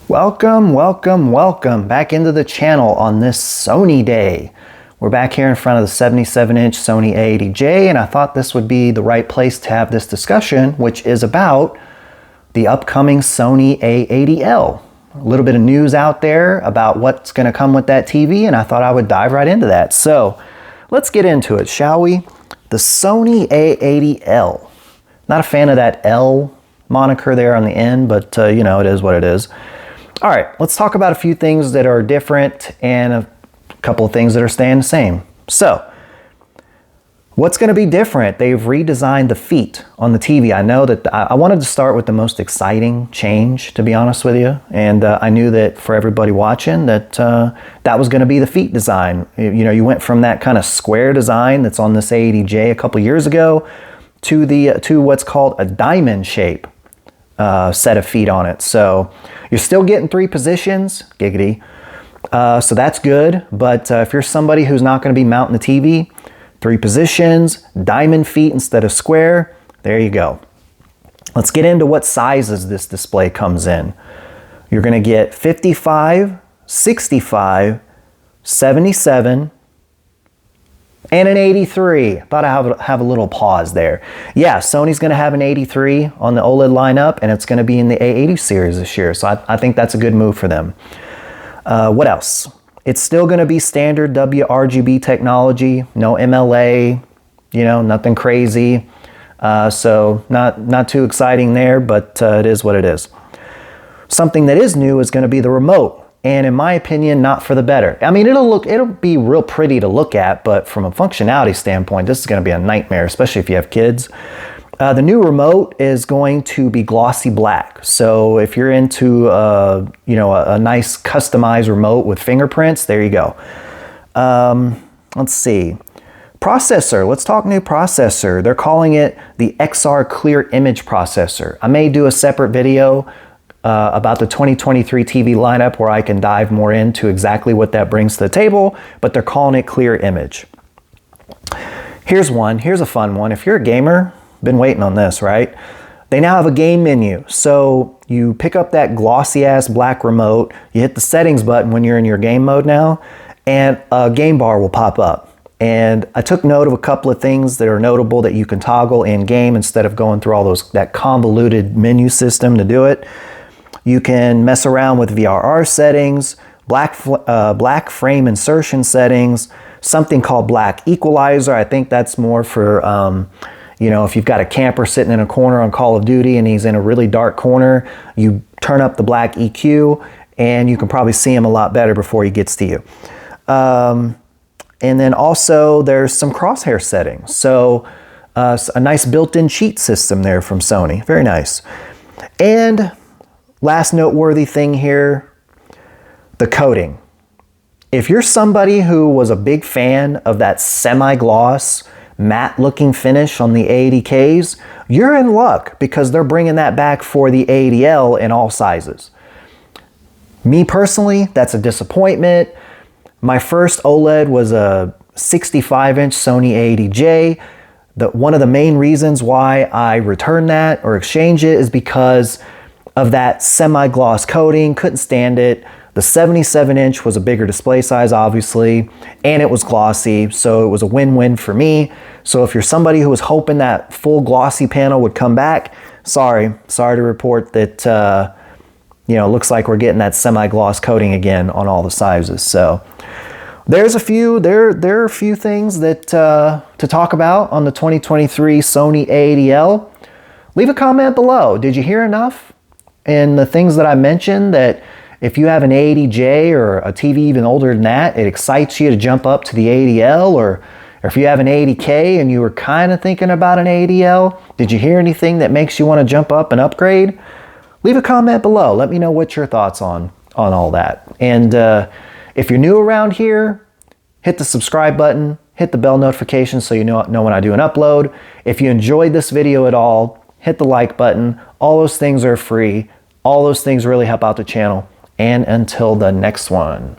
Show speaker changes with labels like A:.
A: Welcome, welcome, welcome back into the channel on this Sony day. We're back here in front of the 77-inch Sony A80J, and I thought this would be the right place to have this discussion, which is about the upcoming Sony A80L. A little bit of news out there about what's going to come with that TV, and I thought I would dive right into that. So let's get into it, shall we? The Sony A80L. Not a fan of that L moniker there on the end, but you know, it is what it is. All right, let's talk about a few things that are different and a couple of things that are staying the same. So, what's going to be different? They've redesigned the feet on the TV. I know that I wanted to start with the most exciting change, to be honest with you. And I knew that for everybody watching that that was going to be the feet design. You know, you went from that kind of square design that's on this A80J a couple years ago to what's called a diamond shape set of feet on it. So you're still getting 3 positions, giggity. So that's good. But if you're somebody who's not going to be mounting the TV, 3 positions, diamond feet instead of square, there you go. Let's get into what sizes this display comes in. You're going to get 55, 65, 77, and an 83. Thought I have a little pause there. Yeah, Sony's going to have an 83 on the OLED lineup, and it's going to be in the A80 series this year. So I think that's a good move for them. What else? It's still going to be standard WRGB technology, no MLA, you know, nothing crazy. So not too exciting there, but it is what it is. Something that is new is going to be the remote. And in my opinion, not for the better. I mean, it'll be real pretty to look at, but from a functionality standpoint, this is going to be a nightmare, especially if you have kids. The new remote is going to be glossy black. So if you're into you know, a nice customized remote with fingerprints, there you go. Let's see. Processor. Let's talk new processor. They're calling it the XR Clear Image Processor. I may do a separate video about the 2023 TV lineup where I can dive more into exactly what that brings to the table, but they're calling it Clear Image. Here's a fun one. If you're a gamer, been waiting on this, right? They now have a game menu. So you pick up that glossy ass black remote, you hit the settings button when you're in your game mode now, and a game bar will pop up. And I took note of a couple of things that are notable that you can toggle in game instead of going through all that convoluted menu system to do it. You can mess around with VRR settings, black frame insertion settings, something called black equalizer. I think that's more for, you know, if you've got a camper sitting in a corner on Call of Duty and he's in a really dark corner, you turn up the black EQ and you can probably see him a lot better before he gets to you. And then also there's some crosshair settings. So a nice built-in cheat system there from Sony. Very nice. And last noteworthy thing here, the coating. If you're somebody who was a big fan of that semi-gloss, matte-looking finish on the A80Ks, you're in luck because they're bringing that back for the A80L in all sizes. Me personally, that's a disappointment. My first OLED was a 65-inch Sony A80J. One of the main reasons why I returned that or exchanged it is because of that semi-gloss coating. Couldn't stand it. The 77-inch was a bigger display size, obviously, and it was glossy, so it was a win-win for me. So if you're somebody who was hoping that full glossy panel would come back, sorry to report that, you know, it looks like we're getting that semi-gloss coating again on all the sizes. So there's a few, there are a few things that to talk about on the 2023 Sony A80L. Leave a comment below. Did you hear enough? And the things that I mentioned, that if you have an A80J or a TV even older than that, it excites you to jump up to the A80L, or if you have an 80K and you were kind of thinking about an A80L, did you hear anything that makes you want to jump up and upgrade? Leave a comment below. Let me know what your thoughts on all that. And if you're new around here, hit the subscribe button, hit the bell notification so you know when I do an upload. If you enjoyed this video at all, hit the like button. All those things are free. All those things really help out the channel. And until the next one.